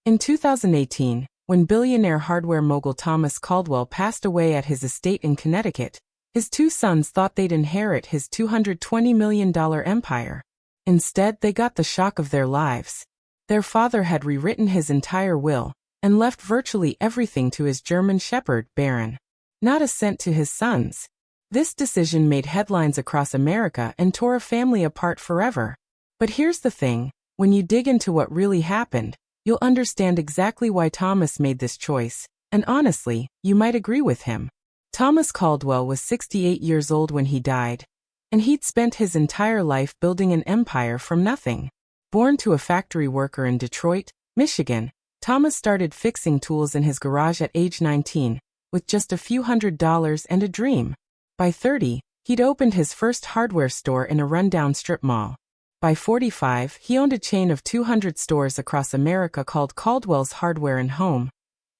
In 2018, when billionaire hardware mogul Thomas Caldwell passed away at his estate in Connecticut, his two sons thought they'd inherit his $220 million empire. Instead, they got the shock of their lives. Their father had rewritten his entire will and left virtually everything to his German shepherd, Baron. Not a cent to his sons. This decision made headlines across America and tore a family apart forever. But here's the thing, when you dig into what really happened, you'll understand exactly why Thomas made this choice, and honestly, you might agree with him. Thomas Caldwell was 68 years old when he died, and he'd spent his entire life building an empire from nothing. Born to a factory worker in Detroit, Michigan, Thomas started fixing tools in his garage at age 19, with just a few $100s and a dream. By 30, he'd opened his first hardware store in a rundown strip mall. By 45, he owned a chain of 200 stores across America called Caldwell's Hardware and Home,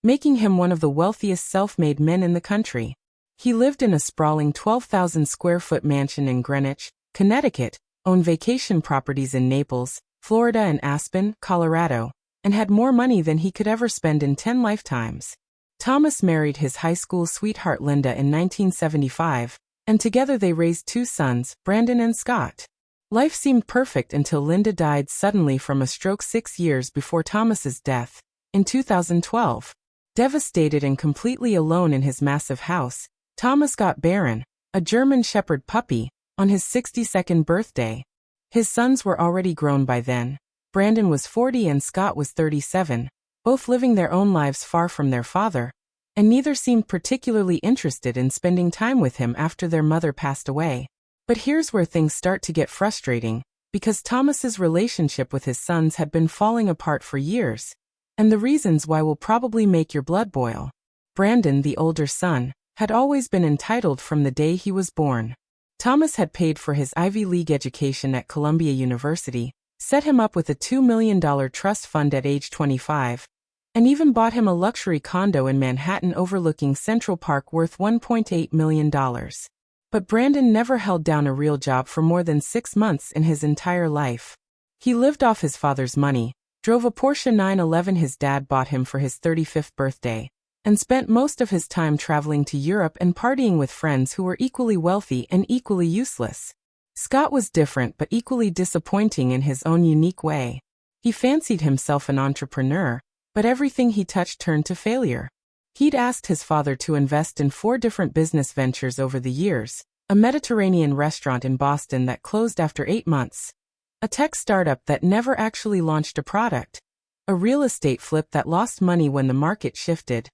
making him one of the wealthiest self-made men in the country. He lived in a sprawling 12,000-square-foot mansion in Greenwich, Connecticut, owned vacation properties in Naples, Florida and Aspen, Colorado, and had more money than he could ever spend in 10 lifetimes. Thomas married his high school sweetheart Linda in 1975, and together they raised two sons, Brandon and Scott. Life seemed perfect until Linda died suddenly from a stroke 6 years before Thomas's death, in 2012. Devastated and completely alone in his massive house, Thomas got Baron, a German shepherd puppy, on his 62nd birthday. His sons were already grown by then. Brandon was 40 and Scott was 37, both living their own lives far from their father, and neither seemed particularly interested in spending time with him after their mother passed away. But here's where things start to get frustrating, because Thomas's relationship with his sons had been falling apart for years, and the reasons why will probably make your blood boil. Brandon, the older son, had always been entitled from the day he was born. Thomas had paid for his Ivy League education at Columbia University, set him up with a $2 million trust fund at age 25, and even bought him a luxury condo in Manhattan overlooking Central Park worth $1.8 million. But Brandon never held down a real job for more than 6 months in his entire life. He lived off his father's money, drove a Porsche 911 his dad bought him for his 35th birthday, and spent most of his time traveling to Europe and partying with friends who were equally wealthy and equally useless. Scott was different but equally disappointing in his own unique way. He fancied himself an entrepreneur, but everything he touched turned to failure. He'd asked his father to invest in 4 different business ventures over the years: a Mediterranean restaurant in Boston that closed after 8 months, a tech startup that never actually launched a product, a real estate flip that lost money when the market shifted,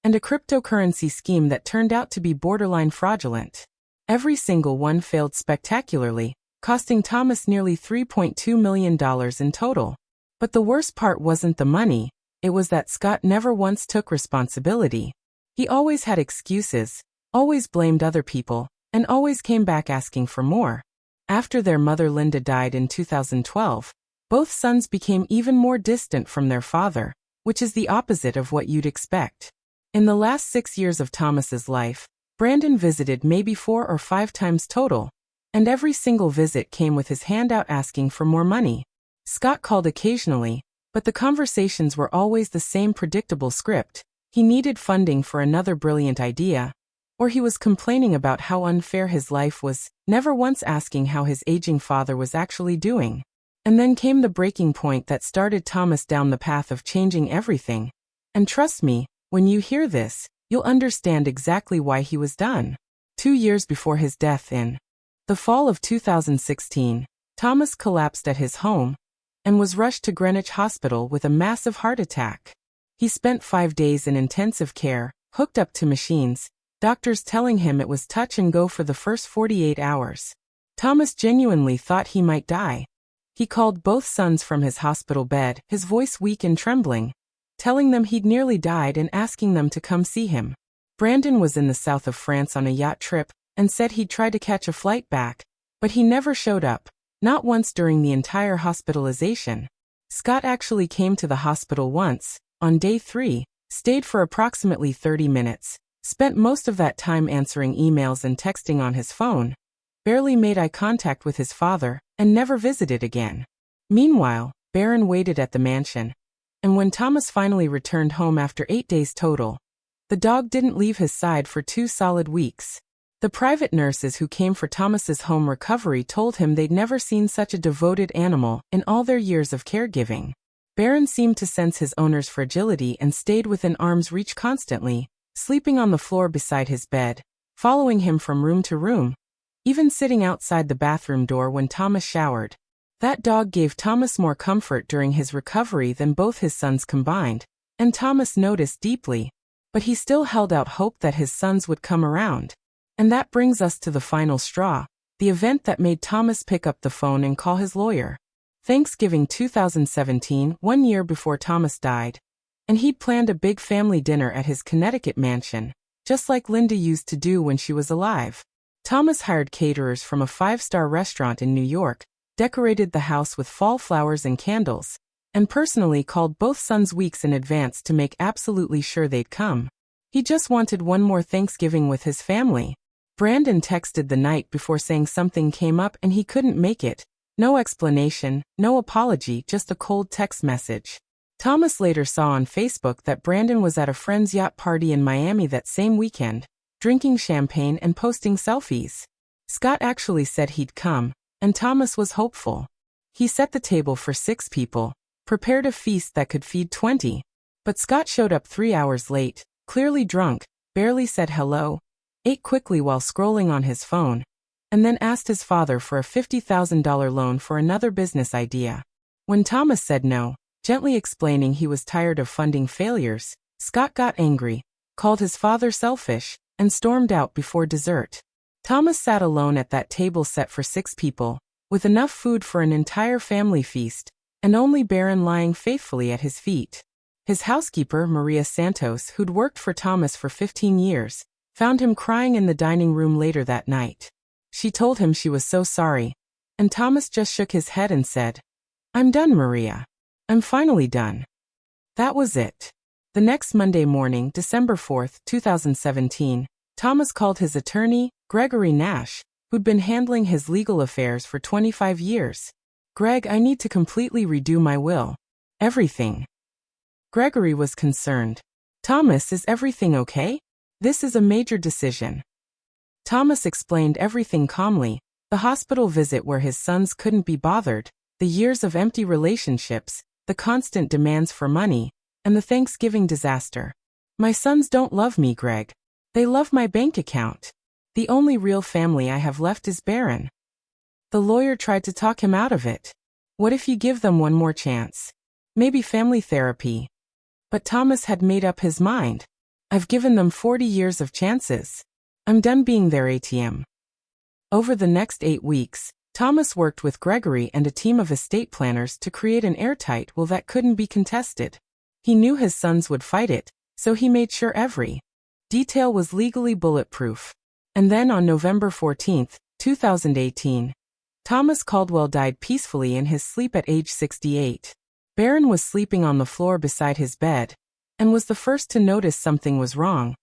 and a cryptocurrency scheme that turned out to be borderline fraudulent. Every single one failed spectacularly, costing Thomas nearly $3.2 million in total. But the worst part wasn't the money, it was that Scott never once took responsibility. He always had excuses, always blamed other people, and always came back asking for more. After their mother Linda died in 2012, both sons became even more distant from their father, which is the opposite of what you'd expect. In the last 6 years of Thomas's life, Brandon visited maybe 4 or 5 times total, and every single visit came with his hand out asking for more money. Scott called occasionally, but the conversations were always the same predictable script. He needed funding for another brilliant idea, or he was complaining about how unfair his life was, never once asking how his aging father was actually doing. And then came the breaking point that started Thomas down the path of changing everything. And trust me, when you hear this, you'll understand exactly why he was done. 2 years before his death in the fall of 2016, Thomas collapsed at his home and was rushed to Greenwich Hospital with a massive heart attack. He spent 5 days in intensive care, hooked up to machines, doctors telling him it was touch and go for the first 48 hours. Thomas genuinely thought he might die. He called both sons from his hospital bed, his voice weak and trembling, telling them he'd nearly died and asking them to come see him. Brandon was in the south of France on a yacht trip and said he'd try to catch a flight back, but he never showed up, not once during the entire hospitalization. Scott actually came to the hospital once, on day 3, stayed for approximately 30 minutes, spent most of that time answering emails and texting on his phone, barely made eye contact with his father, and never visited again. Meanwhile, Baron waited at the mansion, And when Thomas finally returned home after 8 days total, the dog didn't leave his side for 2 solid weeks. The private nurses who came for Thomas's home recovery told him they'd never seen such a devoted animal in all their years of caregiving. Baron seemed to sense his owner's fragility and stayed within arm's reach constantly, sleeping on the floor beside his bed, following him from room to room, even sitting outside the bathroom door when Thomas showered. That dog gave Thomas more comfort during his recovery than both his sons combined, and Thomas noticed deeply. But he still held out hope that his sons would come around. And that brings us to the final straw, the event that made Thomas pick up the phone and call his lawyer. Thanksgiving 2017, 1 year before Thomas died. And he'd planned a big family dinner at his Connecticut mansion, just like Linda used to do when she was alive. Thomas hired caterers from a 5-star restaurant in New York, decorated the house with fall flowers and candles, and personally called both sons weeks in advance to make absolutely sure they'd come. He just wanted one more Thanksgiving with his family. Brandon texted the night before saying something came up and he couldn't make it. No explanation, no apology, just a cold text message. Thomas later saw on Facebook that Brandon was at a friend's yacht party in Miami that same weekend, drinking champagne and posting selfies. Scott actually said he'd come, and Thomas was hopeful. He set the table for 6 people, prepared a feast that could feed 20. But Scott showed up 3 hours late, clearly drunk, barely said hello, ate quickly while scrolling on his phone, and then asked his father for a $50,000 loan for another business idea. When Thomas said no, gently explaining he was tired of funding failures, Scott got angry, called his father selfish, and stormed out before dessert. Thomas sat alone at that table set for 6 people, with enough food for an entire family feast, and only Baron lying faithfully at his feet. His housekeeper, Maria Santos, who'd worked for Thomas for 15 years, found him crying in the dining room later that night. She told him she was so sorry, and Thomas just shook his head and said, "I'm done, Maria. I'm finally done." That was it. The next Monday morning, December 4, 2017, Thomas called his attorney, Gregory Nash, who'd been handling his legal affairs for 25 years. "Greg, I need to completely redo my will. Everything." Gregory was concerned. "Thomas, is everything okay? This is a major decision." Thomas explained everything calmly: the hospital visit where his sons couldn't be bothered, the years of empty relationships, the constant demands for money, and the Thanksgiving disaster. "My sons don't love me, Greg. They love my bank account. The only real family I have left is Baron." The lawyer tried to talk him out of it. "What if you give them one more chance? Maybe family therapy." But Thomas had made up his mind. "I've given them 40 years of chances. I'm done being their ATM." Over the next 8 weeks, Thomas worked with Gregory and a team of estate planners to create an airtight will that couldn't be contested. He knew his sons would fight it, so he made sure every detail was legally bulletproof. And then on November 14, 2018, Thomas Caldwell died peacefully in his sleep at age 68. Baron was sleeping on the floor beside his bed, and was the first to notice something was wrong,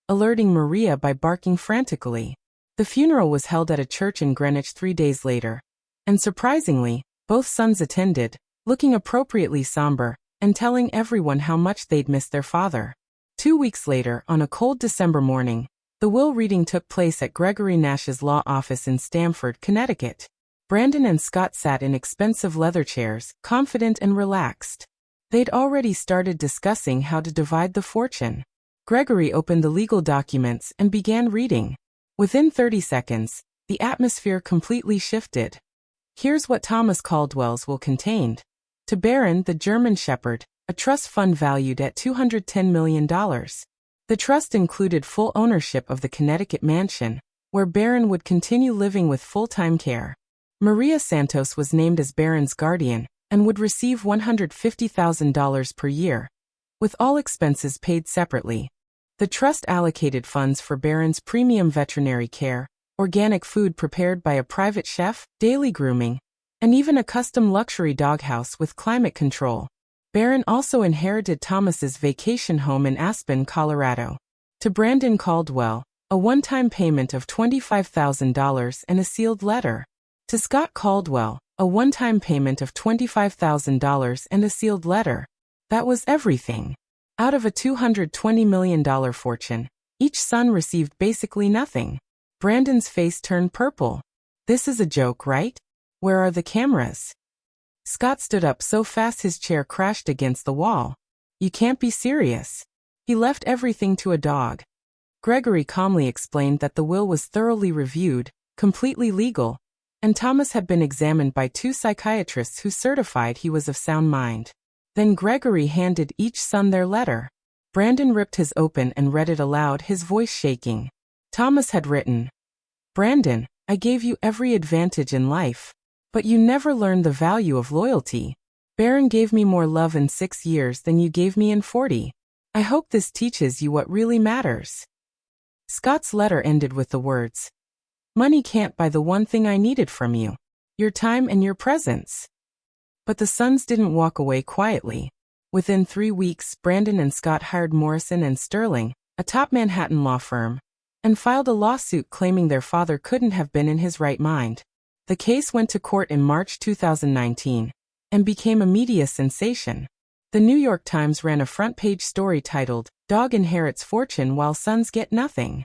alerting Maria by barking frantically. The funeral was held at a church in Greenwich 3 days later, and surprisingly, both sons attended, looking appropriately somber, and telling everyone how much they'd missed their father. 2 weeks later, on a cold December morning, the will reading took place at Gregory Nash's law office in Stamford, Connecticut. Brandon and Scott sat in expensive leather chairs, confident and relaxed. They'd already started discussing how to divide the fortune. Gregory opened the legal documents and began reading. Within 30 seconds, the atmosphere completely shifted. Here's what Thomas Caldwell's will contained. To Baron, the German Shepherd, a trust fund valued at $210 million. The trust included full ownership of the Connecticut mansion, where Baron would continue living with full-time care. Maria Santos was named as Baron's guardian, and would receive $150,000 per year, with all expenses paid separately. The trust allocated funds for Baron's premium veterinary care, organic food prepared by a private chef, daily grooming, and even a custom luxury doghouse with climate control. Baron also inherited Thomas's vacation home in Aspen, Colorado. To Brandon Caldwell, a one-time payment of $25,000 and a sealed letter. To Scott Caldwell, a one-time payment of $25,000 and a sealed letter. That was everything. Out of a $220 million fortune, each son received basically nothing. Brandon's face turned purple. This is a joke, right? Where are the cameras? Scott stood up so fast his chair crashed against the wall. You can't be serious. He left everything to a dog. Gregory calmly explained that the will was thoroughly reviewed, completely legal, and Thomas had been examined by 2 psychiatrists who certified he was of sound mind. Then Gregory handed each son their letter. Brandon ripped his open and read it aloud, his voice shaking. Thomas had written, "Brandon, I gave you every advantage in life, but you never learned the value of loyalty. Baron gave me more love in 6 years than you gave me in 40. I hope this teaches you what really matters." Scott's letter ended with the words, "Money can't buy the one thing I needed from you, your time and your presence." But the sons didn't walk away quietly. Within 3 weeks, Brandon and Scott hired Morrison and Sterling, a top Manhattan law firm, and filed a lawsuit claiming their father couldn't have been in his right mind. The case went to court in March 2019 and became a media sensation. The New York Times ran a front-page story titled, "Dog Inherits Fortune While Sons Get Nothing."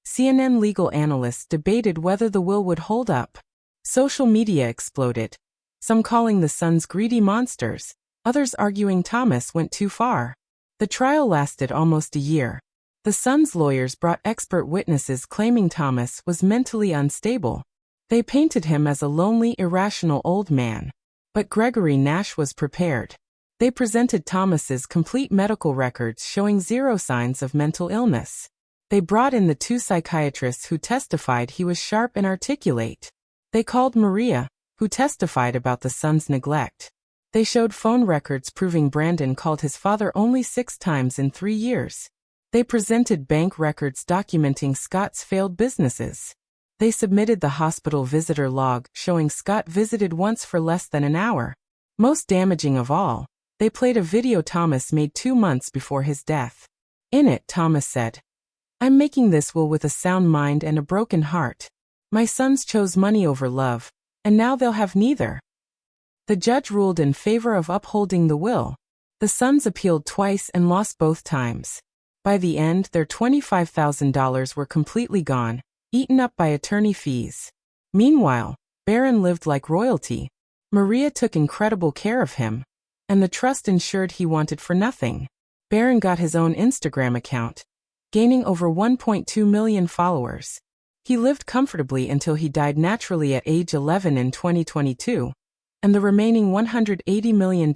CNN legal analysts debated whether the will would hold up. Social media exploded, some calling the sons greedy monsters, others arguing Thomas went too far. The trial lasted almost a year. The sons' lawyers brought expert witnesses claiming Thomas was mentally unstable. They painted him as a lonely, irrational old man. But Gregory Nash was prepared. They presented Thomas's complete medical records showing 0 signs of mental illness. They brought in the 2 psychiatrists who testified he was sharp and articulate. They called Maria, who testified about the son's neglect. They showed phone records proving Brandon called his father only 6 times in 3 years. They presented bank records documenting Scott's failed businesses. They submitted the hospital visitor log showing Scott visited once for less than an hour. Most damaging of all, they played a video Thomas made 2 months before his death. In it, Thomas said, "I'm making this will with a sound mind and a broken heart. My sons chose money over love, and now they'll have neither." The judge ruled in favor of upholding the will. The sons appealed twice and lost both times. By the end, their $25,000 were completely gone, eaten up by attorney fees. Meanwhile, Baron lived like royalty. Maria took incredible care of him, and the trust ensured he wanted for nothing. Baron got his own Instagram account, gaining over 1.2 million followers. He lived comfortably until he died naturally at age 11 in 2022, and the remaining $180 million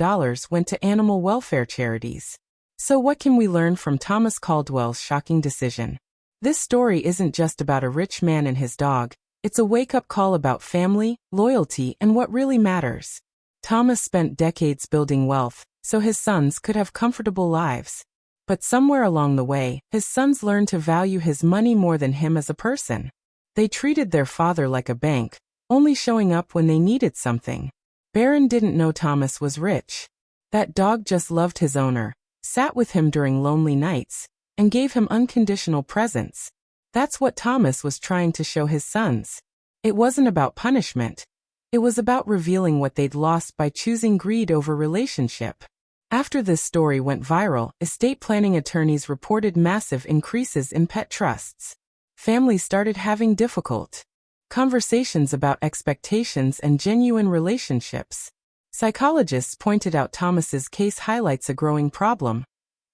went to animal welfare charities. So what can we learn from Thomas Caldwell's shocking decision? This story isn't just about a rich man and his dog, it's a wake-up call about family, loyalty, and what really matters. Thomas spent decades building wealth, so his sons could have comfortable lives. But somewhere along the way, his sons learned to value his money more than him as a person. They treated their father like a bank, only showing up when they needed something. Baron didn't know Thomas was rich. That dog just loved his owner, sat with him during lonely nights, and gave him unconditional presence. That's what Thomas was trying to show his sons. It wasn't about punishment. It was about revealing what they'd lost by choosing greed over relationship. After this story went viral, estate planning attorneys reported massive increases in pet trusts. Families started having difficult conversations about expectations and genuine relationships. Psychologists pointed out Thomas's case highlights a growing problem.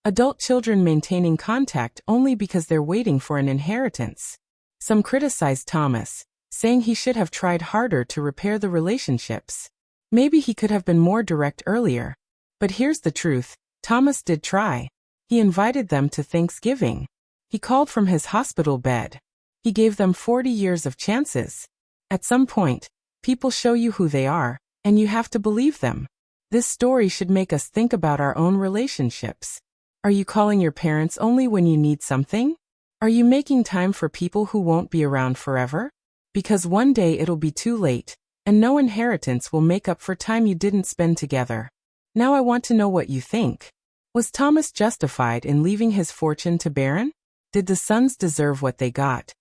Adult children maintaining contact only because they're waiting for an inheritance. Some criticized Thomas, saying he should have tried harder to repair the relationships. Maybe he could have been more direct earlier. But here's the truth, Thomas did try. He invited them to Thanksgiving. He called from his hospital bed. He gave them 40 years of chances. At some point, people show you who they are, and you have to believe them. This story should make us think about our own relationships. Are you calling your parents only when you need something? Are you making time for people who won't be around forever? Because one day it'll be too late, and no inheritance will make up for time you didn't spend together. Now I want to know what you think. Was Thomas justified in leaving his fortune to Baron? Did the sons deserve what they got?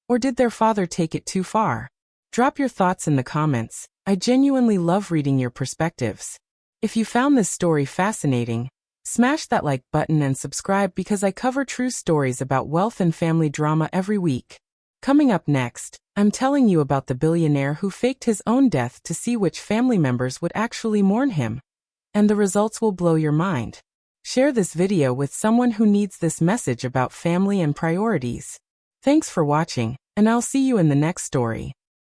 Or did their father take it too far? Drop your thoughts in the comments. I genuinely love reading your perspectives. If you found this story fascinating, Smash that like button and subscribe because I cover true stories about wealth and family drama every week. Coming up next, I'm telling you about the billionaire who faked his own death to see which family members would actually mourn him. And the results will blow your mind. Share this video with someone who needs this message about family and priorities. Thanks for watching, and I'll see you in the next story.